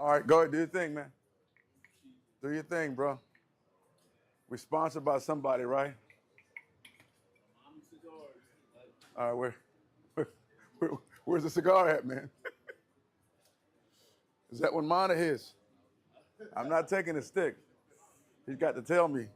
All right, go ahead, do your thing, man. Do your thing, bro. We're sponsored by somebody, right? All right, where's the cigar at, man? Is that one mine or his? I'm not taking a stick. He's got to tell me.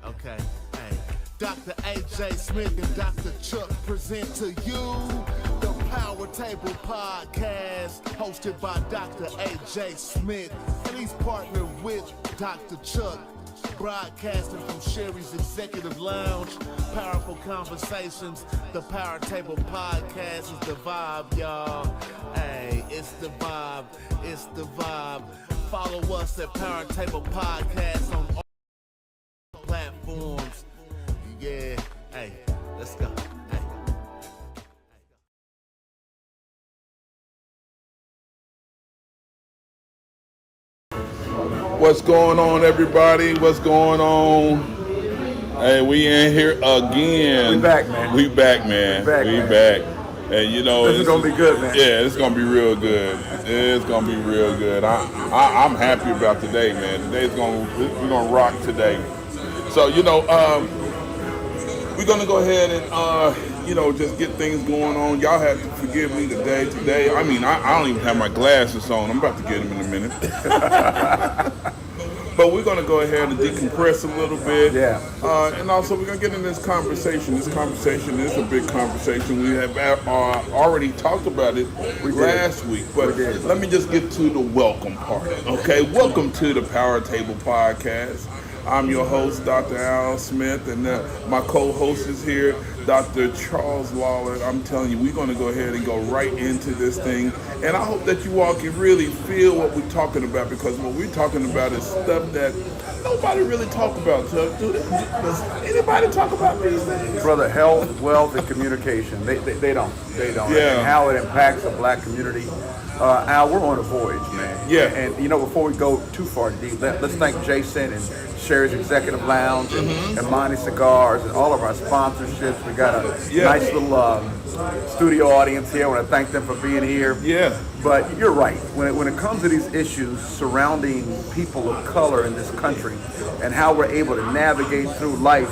Okay. Dr. A.J. Smith and Dr. Chuck present to you the Power Table Podcast, hosted by Dr. A.J. Smith. And he's partnered with Dr. Chuck, broadcasting from Sherry's Executive Lounge. Powerful conversations. The Power Table Podcast is the vibe, y'all. Hey, it's the vibe. It's the vibe. Follow us at Power Table Podcast on all platforms. Yeah, hey, let's go. Hey. What's going on, everybody? What's going on? Hey, we in here again. We back, man. We back, man. We back. And you know, This is gonna be good, man. Yeah, it's gonna be real good. It's gonna be real good. I'm happy about today, man. We're gonna rock today. So you know, we're gonna go ahead and just get things going on. Y'all have to forgive me today. I mean, I don't even have my glasses on. I'm about to get them in a minute. But we're going to go ahead and decompress a little bit. Yeah. And also, we're going to get in this conversation. This conversation is a big conversation. We have already talked about it last week. But let me just get to the welcome part. Okay? Welcome to the Power Table Podcast. I'm your host, Dr. Al Smith, and my co-host is here, Dr. Charles Lawler. I'm telling you, we're going to go ahead and go right into this thing. And I hope that you all can really feel what we're talking about, because what we're talking about is stuff that nobody really talk about. Does anybody talk about these things? Brother, health, wealth, and communication. They don't. Yeah. And how it impacts the black community. Al, we're on a voyage, man. Yeah. And before we go too far deep, let's thank Jason and Sherry's Executive Lounge and Monty Cigars and all of our sponsorships. We got a nice little studio audience here. I want to thank them for being here. Yeah. But you're right. When it comes to these issues surrounding people of color in this country and how we're able to navigate through life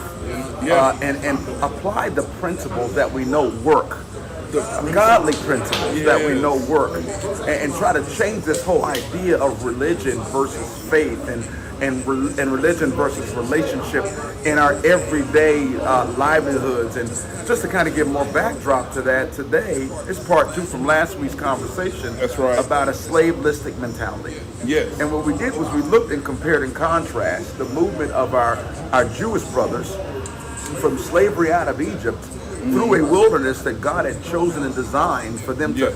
and apply the principles that we know work, the godly principles that we know work, and try to change this whole idea of religion versus faith and religion versus relationship in our everyday livelihoods. And just to kind of give more backdrop to that, today is part 2 from last week's conversation. That's right. About a slaveistic mentality. Yes. And what we did was we looked and compared and contrast the movement of our Jewish brothers from slavery out of Egypt through a wilderness that God had chosen and designed for them to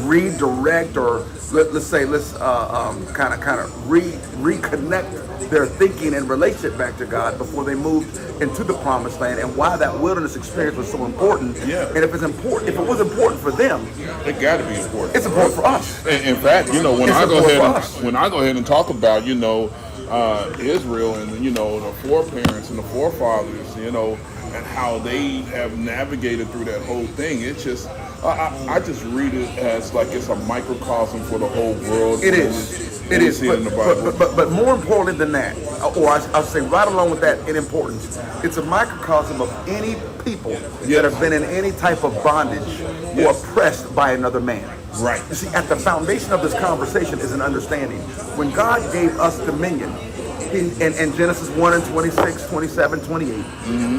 redirect, or let's kind of reconnect their thinking and relationship back to God before they moved into the promised land, and why that wilderness experience was so important. Yeah. And if it was important for them, It got to be important. it's important for us. In fact, when It's I go important ahead for us. when I go ahead and talk about Israel and the foreparents and the forefathers, and how they have navigated through that whole thing, it's just I just read it as like it's a microcosm for the whole world. It is. It is. In the Bible. But more important than that, or I'll say right along with that in importance, it's a microcosm of any people that have been in any type of bondage or oppressed by another man. Right. You see, at the foundation of this conversation is an understanding. When God gave us dominion, In Genesis 1 and 26, 27, 28,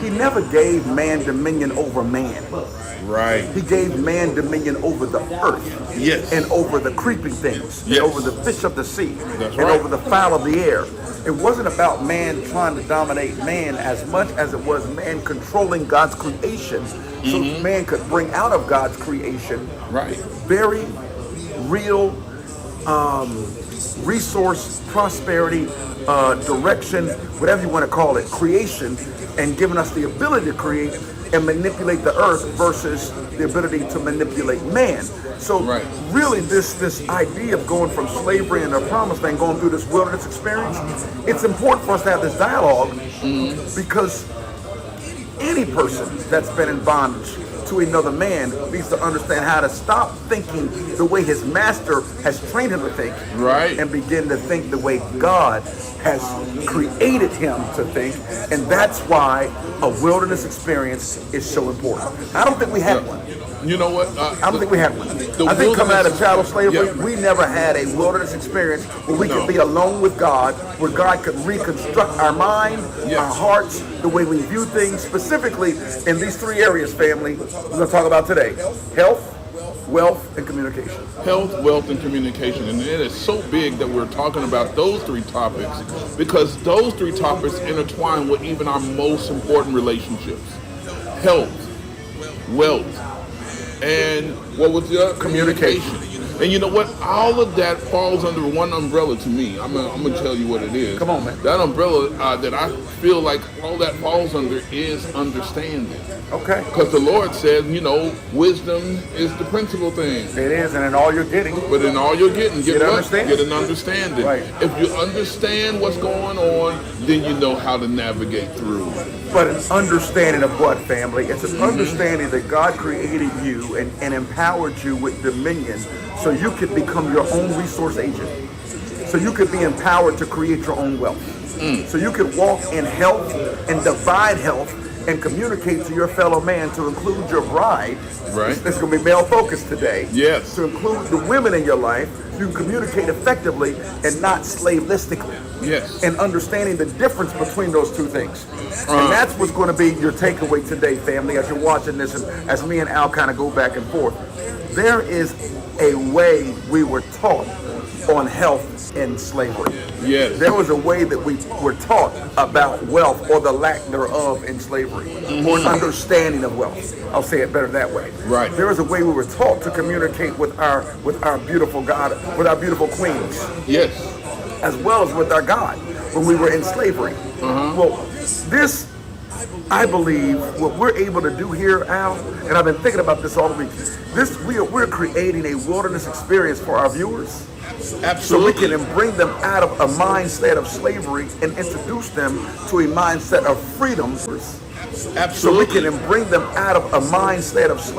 he never gave man dominion over man. Right. He gave man dominion over the earth. Yes. And over the creeping things. Yes. And over the fish of the sea. That's and right. over the fowl of the air. It wasn't about man trying to dominate man as much as it was man controlling God's creation so man could bring out of God's creation Right. very real resource, prosperity, direction, whatever you want to call it, creation, and giving us the ability to create and manipulate the earth versus the ability to manipulate man. So Right. really this idea of going from slavery and the promised land, going through this wilderness experience, it's important for us to have this dialogue because any person that's been in bondage to another man needs to understand how to stop thinking the way his master has trained him to think, Right. and begin to think the way God has created him to think. And that's why a wilderness experience is so important. I don't think we had one. You know what? I don't think we had one. the I think coming out of wilderness- chattel slavery, Yeah. we never had a wilderness experience where we No. could be alone with God, where God could reconstruct our mind, Yes. our hearts, the way we view things, specifically in these three areas, family, we're going to talk about today: health, wealth, and communication. Health, wealth, and communication. And it is so big that we're talking about those three topics because those three topics intertwine with even our most important relationships. Health, wealth, and what was the other? Communication. And you know what? All of that falls under one umbrella to me. I'm gonna tell you what it is. Come on, man. That umbrella that I feel like all that falls under is understanding. Okay. Because the Lord said, you know, wisdom is the principal thing. It is, and in all you're getting, But in all you're getting, Get what? understanding. Get an understanding. Right. If you understand what's going on, then you know how to navigate through. but an understanding of what, family? It's an understanding that God created you and empowered you with dominion so you could become your own resource agent. So you could be empowered to create your own wealth. So you could walk in health and divide health and communicate to your fellow man, to include your bride. Right. It's going to be male focused today. Yes. To include the women in your life. You can communicate effectively and not slavelistically. Yes. And understanding the difference between those two things. And that's what's going to be your takeaway today, family, as you're watching this and as me and Al kind of go back and forth. There is a way we were taught on health in slavery. Yes. There was a way that we were taught about wealth or the lack thereof in slavery, or an understanding of wealth. I'll say it better that way. Right. There was a way we were taught to communicate with our beautiful God, with our beautiful queens, Yes. as well as with our God when we were in slavery. Well, this, I believe, what we're able to do here, Al, and I've been thinking about this all week. We're creating a wilderness experience for our viewers. So we Absolutely. can bring them out of a mindset of slavery and introduce them to a mindset of freedom. So we Absolutely. can bring them out of a mindset of slavery.